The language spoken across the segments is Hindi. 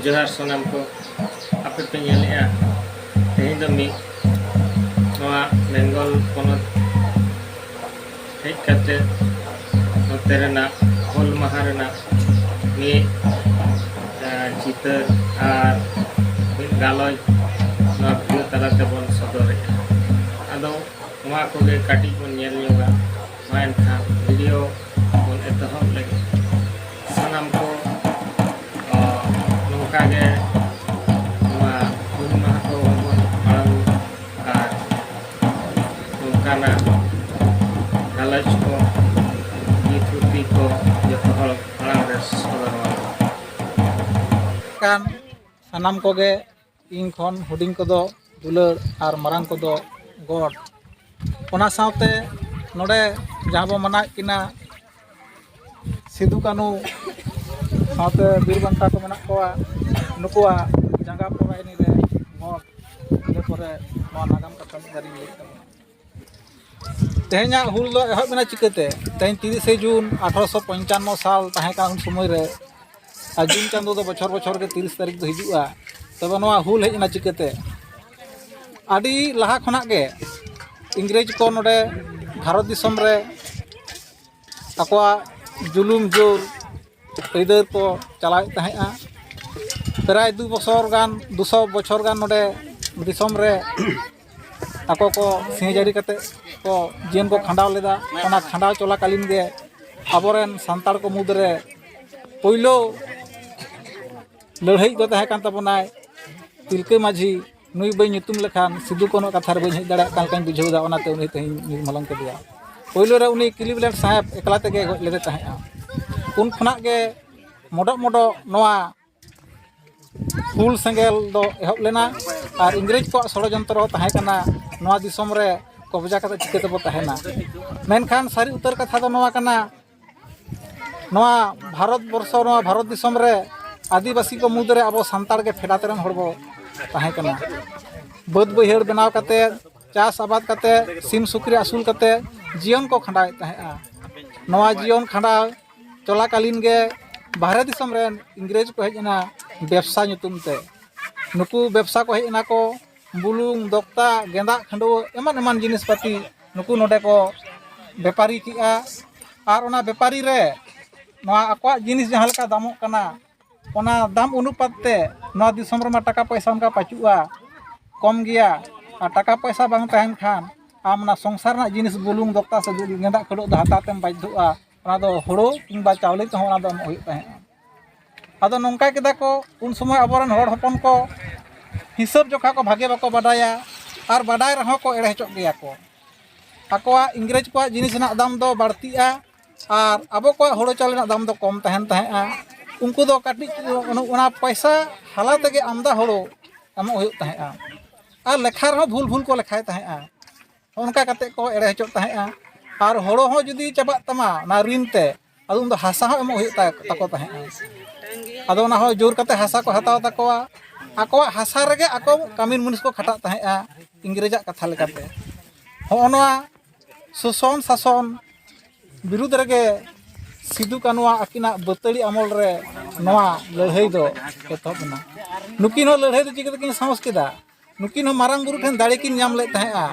जोहार सनाम को आपे पे नेलेआ तेहें दो मी नोआ बेंगल पोनोत हेज काते नोते रेना होल माहा रेना मी चितर आर मिद गालोज नोआ भिडियो तालाते बोन सदरेआ आदो नोआ कोगे काटी बोन नेल ᱧᱚᱜᱟ मा एनखान भिडियो बोन एतहब लगे सनाम को नोंका गे नोआ हुल माहा को बोन पालन आर नोंकाना गालोज को गीत को जतो हल मांग रे सदरवा kan sanam koge ing khon huding kodo dular ar marang kodo god ona saute node jahan bo mana kina Sidhu Kanu saute bir banta ko menak koa nukua jangga pora ini re god ine pore no nagam kata dari tehnya hul do ehob mena chikete tehin 30 Jun 1895 साल tahe kan sumoy re जून चांदो दो बछर बछर के 30 तारीख दो हिजुआ तब नवा हुल हेजना चिकते आदि लाहा खना के इंग्रेज को नोडे भारत दिसम रे अकवा जुलुम जोर इधर को चलाए तहेआ प्राय 2 बछर गान 200 बछर गान नोडे दिसम रे ako को सिंहजारी कते को जीवन को खंडाव लेदा ओना खंडाव चलाकालीन गे आबोरेन सांतार को मुद्रे पहिलो लड़ाई दो तहे कान तबनाय तिलके माझी नुई बई ᱧᱩᱛᱩᱢ लेखान सिद्धू कोनो कथा रे बई हेज दाड़ा कान कान बुझाव दा ओनाते उनी तेही मलंग के दिया पहिलो रे उनी क्लिवलैंड साहेब एकला तेगे गज लेदे तहेआ उन खना के मोडो मोडो नोआ फूल सेंगेल दो एहब लेना और इंग्रेज को षड़यंत्र तहे कना नोआ दिसम रे कब्जा कते चिकेते बो तहेना मेनखान सारी उतर कथा दो नोआ कना नोआ भारत वर्ष नोआ भारत दिसम रे आदिवासी को मुद्रे अब सानतार के फेडातरन हड़बो तहे कना बद बहिर बनाव कते चास आबाद कते सिम सुकरी असूल कते जीवन को खंडाए तहेआ नोआ जीवन खंडाव चलाकालीन गे बाहरे दिसम रे इंग्रेज को हेजना व्यवसा ᱧᱩᱛᱩᱢ ते नुकु व्यवसा को हेजना को बुलुंग दोक्ता गेंदा खंडो एमान एमान जिनिस पाती नुकु नोडे को व्यापारी किआ आर ओना व्यापारी रे नोआ आकवा जिनिस जहां लेका दामोग कना ओना दाम अनुपात ते नोआ दिसम रे मा टाका पैसा उनका पाचुआ कम गया आ टाका पैसा बांग तहन खान आम ना संसार ना जिनिस बुलुंग दोक्ता से गेंदा खडो द हातातेम बाध्युआ ओना दो होड़ो किंबा चावले तो ओना दो होय तहे आदो नोंका केदा को उन समय अबरन हड़ हपन को हिसाब जोखा को भागे बाको बाडाया आर बाडाय रहो को एड़े हचोक गया को आकोआ इंग्रेज को जिनिस ना दाम दो बाड़तीआ आर अबो को होड़ो चावले ना दाम दो कम तहन तहेआ उनको दो काटी ओना पैसा हाला तगे आमदा होड़ो एमो हुयो तहेआ आर लेखा रहो भूल भूल को लेखाय तहेआ उनका कते को एड़े हचोक तहेआ आर होड़ो हो जुदी चबा तमा ना रिनते आदो उन दो हासा हो एमो हुयो ताको तहेआ आदो ना हो जोर कते हासा को हताव ताकोआ आकोआ हासा रेगे आको कामिन मुनिस को खटा तहेआ इंग्रेजा कथा लेकाते होनवा शोषण शासन विरुद्ध रेगे सिद्धू कानुआ अकिना बतड़ी अमल रे नोआ लड़ाई दो एतहबना नुकिन हो लड़ाई दो चिकते किन साहस केदा नुकिन हो मारांग बुरु ठेन दाड़े किन नाम ले तहेआ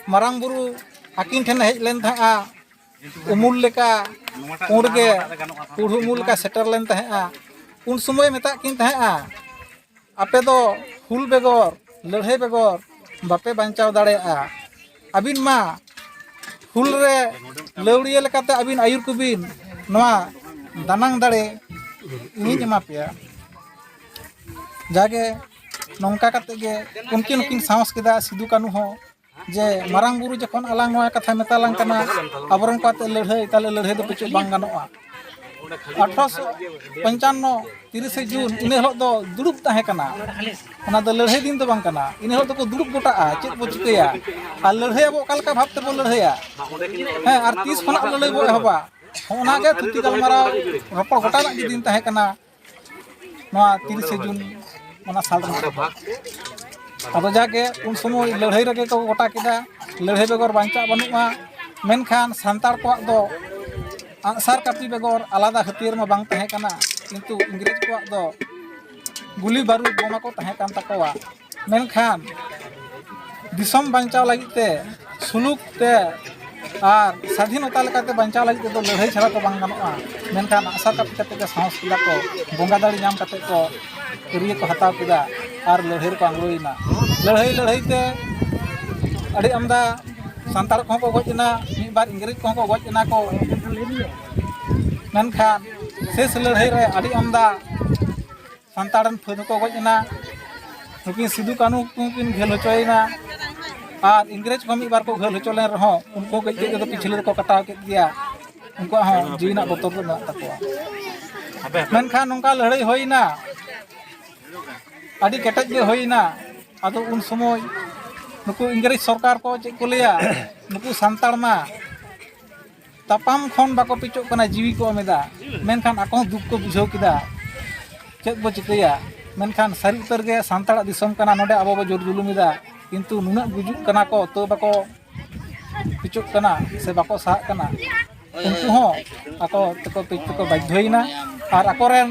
मारांग बुरु अकिन ठेन हेज लेन तहेआ उमुल लेका पुंडगे पुढ उमुल का सेटर लेन तहेआ उन समय मेता किन तहेआ आपे दो हुल बेगर लड़ाई बेगर बापे बांचाव दाड़ेआ अबिन मा हुल रे लौड़िया लेकाते अबिन आयुर कुबिन नोआ दानांग दाड़े इनी एमा पेया जागे नोंका कते गे उनकिन उनकिन साहस केदा सिद्धू कानु हो जे मारांग बुरु जखन आलांग नोआ कथा मेतालांग कना अबरन काते लड़ाई ताले लड़ाई दो पिछु बांग गानोआ 1855 30 जून इन हलो दो दुड़ुब ताहे कना ओना दो लड़ाई दिन तो बांग कना इन हलो को दुड़ुब गोटाआ चेक बो चिकया आ लड़ाई अब ओकालका भाबते बो लड़ाईया हे आर 30 खना लड़ाई बो एहबा ओना के थुती गलमारा रपड़ गोटा ना दिन ताहे कना नोआ 30 जून ओना साल अब जाके उन समय लड़ाई रगे को गोटा केदा लड़ाई बेगर बांचा बनुआ मेनखान सांतार को दो आंसार कापी बेगर आलादा हथियार में बांग तहे कना किंतु इंग्रेज को दो गुली बारूद बोमा को तहें कान तकवा मेनखान दिसम बांचाव लगित ते सुलुक ते और स्वाधीनता लेकाते बांचाव लगित ते लड़ाई छाड़ा तो बांग गानोआ मेनखान आशा कते के साहस किदा को बोंगा दाड़ी नाम कते को करिए को हताव किदा और लड़ाई को आंगलोइना लड़ाई ते अड़ी आमदा सांतार को गजना मिद बार इंग्रेज को गजना को मेनखान शेष लड़ाई रे अड़ी आमदा सांतारन फुद को गजना नुकिन सिदू कानू कुकिन घेल होचोइना और इंग्रेज को मिद बार को घेल होचो लेन रहो उनको गज के पिछले को कटाव के दिया उनको हो जीवना बतौर को ना तकवा मेनखान नोंका लड़ाई होइना अड़ी केटज गे होइना आदो उन समय नुकु इंग्रेज सरकार को चेक को लिया नुकु सांतार मा तापाम खन बाको पिचो कना जीवी को मेदा मेनखान आको दुख को बुझाव किदा चेक बो चिकया मेनखान सारी उतर गे सांतार दिसम कना नोडे आबो बो जोर जुलुमिदा किंतु नुना गुजुक कना को तो बाको पिचो कना से बाको सा कना उनको हो आको तको पिचो को बाध्यइना और आकोरेन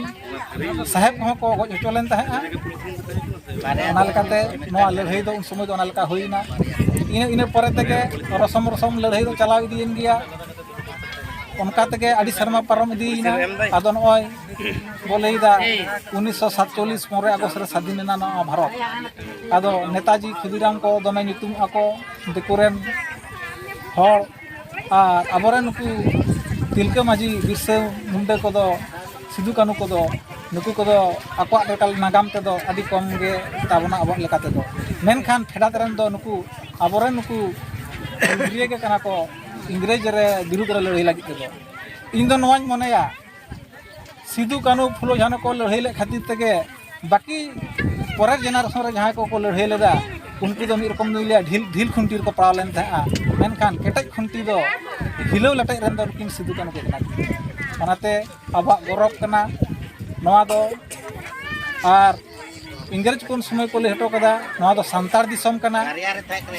साहेब को गज होचोलेन ताहेआ ओना लेकाते नोआ लड़ाई दो उन समय दो ओना लेका होइना इन परे तेगे रसम लड़ाई दो चलाव इदीन गया उनका तेगे अड़ी शर्मा पारम इदीना आदो नय बोलेदा 1947 15 अगस्त रे स्वाधीन ना भारत आदो नेताजी खुदीराम को दमे नितुम आको दिकुरेन हर और आबोरेन नुकु तिलका माझी बिरसा मुंडा को दो सिदू कानू को दो नुकु को दो आकवा रेकल नागाम ते दो अड़ी कम गे ताबना अब लेकाते दो मेनखान फेडात रेन दो नुकु आबोरेन नुकु इंग्रेज के कना को इंग्रेज रे विरुद्ध रे लड़ाई लगी दो इन दो नवाज मनेया सिदू कानू फुलो झानो को लड़ाई ले खातिर तेगे बाकी परे जेनारेशन रे जहां को लड़ाई लेदा उनको दो मिर रकम दुइलिया ढील खुंटी को पड़ाव लेन था मेनखान केटज खुंटी दो हिलो लटै रेन दो किन सिदू कानू के कना ओनाते आबा गौरव कना नवा दो और इंग्रेज को समय को ले हटो कदा नवा दो सांतार दिसम कना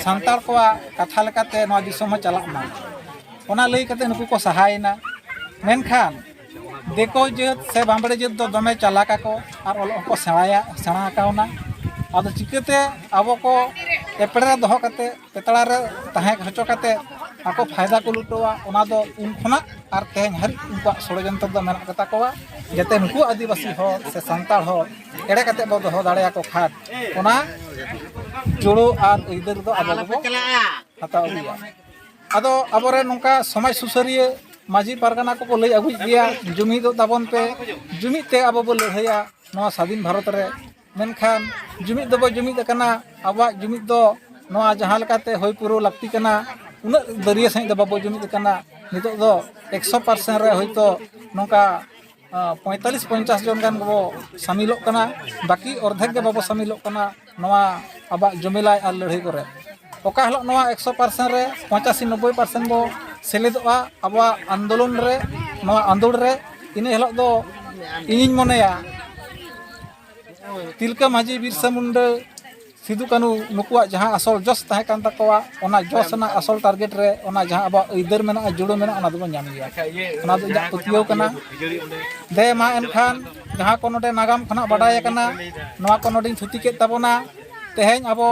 सांतार को कथा लेकाते नवा दिसम चला ना ओना लई कते नुकु को सहायना मेनखान देखो जेत से बांबड़े जेत दो दमे चलाका को और ओल को सेणा कावना आदो चिकते आबो को एपड़े दोहो कते पेतड़ा रे ताहे हचो कते आको फायदा को लुटोवा ओना दो उन खना और तेहन हर उनका षड्यंत्र दो मेना कता कोवा जते नुकु आदिवासी हो से सांतार हो एड़े कते बो दोहो दाड़ेया को खाद ओना जोड़ो और इधर दो आबो को हताव दिया आदो आबोरे नोंका समाज सुसरिये माझी पारगाना को लई अगुई दिया जुमी दो ताबन पे जुमी ते आबो बो लड़ाइया नवा स्वाधीन भारत रे मेनखान जुमी दो बो जुमी कना आबा जुमी दो नवा जहां लेकाते होय पुरो लगती कना उना दरिया सही दो बाबो जुमी कना नितो दो 100% रे होयतो नोंका 45-50 जन गान बो शामिलो कना बाकी अर्धेक के बाबो शामिलो कना नवा आबा जुमिलाई और लड़ाई करे ओका हलो नवा 100% रे 85-90% बो सेलेदोआ आबा आंदोलन रे नवा आंदोलन रे इने हलो दो इनिन मनेया तिलका माझी बिरसा मुंडा सिदू कानू नुकुआ जहां असल जस ताहे कान तकवा ओना जस ना असल टारगेट रे ओना जहां आबा इधर मेना जुड़ो मेना ओना दो नाम गया ओना दो जा पतियो कना दे मा एनखान जहां को नोडे नागाम खना बडाय कना नवा को नोडिन थुति के ताबोना तेहेन आबो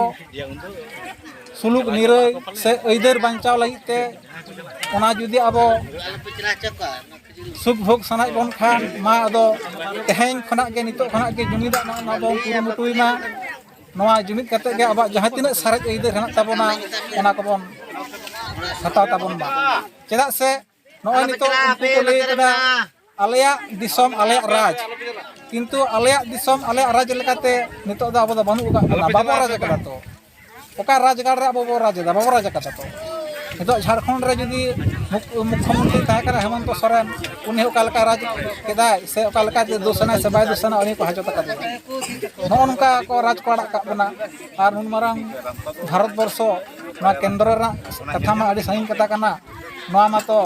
सुलुक निरय से इधर बांचाव लागिते ओना जुदी आबो सुख भोग सनाय बोन खान मा अदो तेहेन खना के नितो खना के जुमिदा ना बो पुरु मुटुइमा नवा जुमिद कते गे आबा जहां तिना सारे इधर हना ताबोना ओना को बोन हता ताबोन बा चेदा से नोय नितो उनको को लई कदा आलेया दिसम आलेया राज किंतु आलेया दिसम आलेया राज लेकाते नितो दा आबो दा बानु का बाबा राज कदा तो ओका राजगार रे आबो बो राज दा बाबा राज कदा तो नितो झारखंड रे जदी मुख्यमंत्री ताहे करा हेमंत सोरेन उनी ओका लका राज केदाय से ओका लका दोसना से बाय दोसना उनी को हाजत कदा नोनका को राज कोड़ा का बना और नुन मारंग भारत वर्ष ना केंद्र रा कथा मा आडी सही कथा कना नोआ मातो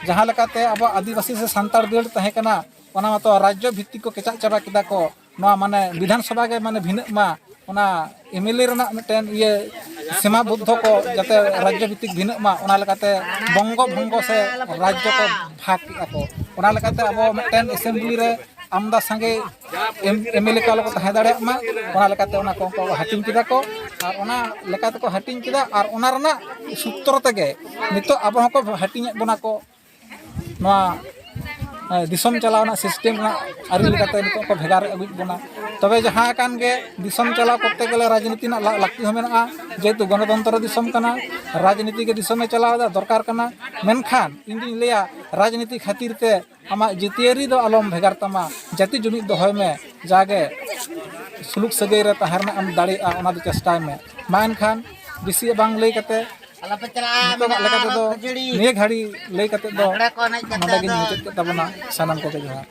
जहां लकाते अब आदिवासी से सांतार बेड़ ताहे कना ओना मातो राज्य भित्तिक को केचा चाबा किदा को नोआ माने विधानसभा के माने भिन्न मा ओना एमएलए रना मिटेन ये सीमा बुद्ध को जाते राज्य भित्तिक भिन्न मा ओना लकाते बंगो भंगो से राज्य को भाग को ओना लकाते अब मिटेन असेंबली रे ᱟᱢᱫᱟ ᱥᱟᱸᱜᱮ MLA ᱠᱚ ᱟᱞᱚ ᱠᱚ ᱛᱟᱦᱮᱸ ᱫᱟᱲᱮᱭᱟᱜ ᱢᱟ ᱚᱱᱟ ᱞᱮᱠᱟᱛᱮ ᱚᱱᱟ ᱠᱚ ᱦᱟᱹᱴᱤᱧ ᱠᱮᱫᱟ ᱠᱚ ᱟᱨ ᱚᱱᱟ ᱞᱮᱠᱟ ᱛᱮᱠᱚ ᱦᱟᱹᱴᱤᱧ ᱠᱮᱫᱟ ᱟᱨ ᱚᱱᱟ ᱨᱮᱱᱟᱜ ᱥᱩᱛᱨᱚ ᱛᱮᱜᱮ ᱱᱤᱛᱚᱜ ᱟᱵᱚ ᱦᱚᱸᱠᱚ ᱦᱟᱹᱴᱤᱧᱮᱫ ᱵᱚᱱᱟ ᱠᱚ ᱱᱚᱣᱟ ᱫᱤᱥᱚᱢ ᱪᱟᱞᱟᱣ ᱨᱮᱱᱟᱜ ᱥᱤᱥᱴᱮᱢ ᱨᱮᱱᱟᱜ ᱟᱹᱨᱤ ᱞᱮᱠᱟᱛᱮ ᱱᱤᱛᱚᱜ ᱠᱚ ᱵᱷᱮᱜᱟᱨ ᱟᱹᱜᱩᱭᱮᱫ ᱵᱚᱱᱟ ᱛᱚᱵᱮ ᱡᱟᱦᱟᱸ ᱠᱟᱱ ᱜᱮ ᱫᱤᱥᱚᱢ ᱪᱟᱞᱟᱣ ᱠᱚᱨᱛᱮ ᱜᱮᱞᱮ ᱨᱟᱡᱽᱱᱤᱛᱤ ᱨᱮᱱᱟᱜ ᱞᱟᱹᱠᱛᱤ ᱦᱚᱸ ᱢᱮᱱᱟᱜᱼᱟ ᱡᱮᱦᱮᱛᱩ ᱜᱚᱱᱚᱛᱚᱱᱛᱨᱚ ᱫᱤᱥᱚᱢ ᱠᱟᱱᱟ ᱨᱟᱡᱽᱱᱤᱛᱤ ᱜᱮ ᱫᱤᱥᱚᱢᱮ ᱪᱟᱞᱟᱣᱮᱫᱟ ᱫᱚᱨᱠᱟর ᱠᱟᱱᱟ ᱢᱮᱱᱠᱷᱟᱱ ᱤᱧ ᱫᱩᱧ ᱞᱟᱹᱭᱟ ᱨᱟᱡᱽᱱᱤᱛᱤ ᱠᱷᱟᱹᱛᱤᱨ ᱛᱮ ᱟᱢᱟᱜ ᱡᱟᱹᱛᱤᱭᱟᱹᱨᱤ ᱫᱚ ᱟᱞᱚᱢ ᱵᱷᱮᱜᱟᱨ ᱛᱟᱢᱟ ᱡᱟᱹᱛᱤ ᱡᱩᱢᱤᱫ ᱫᱚᱦᱚᱭ ᱢᱮ ᱡᱟᱜᱮ ᱥᱩᱞᱩᱠ ᱥᱟᱹᱜᱟᱹᱭ ᱨᱮ ᱛᱟᱦᱮᱸ ᱨᱮᱱᱟᱜ ᱮᱢ ᱫᱟᱲᱮᱭᱟᱜᱼᱟ ᱚᱱᱟ ᱫᱚ ᱪᱮᱥᱴᱟᱭ ᱢᱮ ᱢᱟ ᱮᱱᱠᱷᱟन ᱵᱮᱥᱤ ᱵᱟᱝ ᱞᱟᱹᱭ ᱠᱟᱛᱮ ᱱᱤᱛᱚᱜᱟᱜ ᱞᱮᱠᱟ ᱛᱮᱫᱚ ᱱᱤᱭᱟᱹ ᱜᱷᱟᱹᱲᱤ ᱞᱟᱹᱭ ᱠᱟᱛᱮ ᱫᱚ ᱱᱚᱰᱮ ᱜᱤᱧ ᱢᱩᱪᱟᱹᱫ ᱠᱮᱫ ᱛᱟᱵᱚᱱᱟ ᱥᱟᱱᱟᱢ ᱠᱚᱜᱮ ᱡᱚᱦᱟᱨ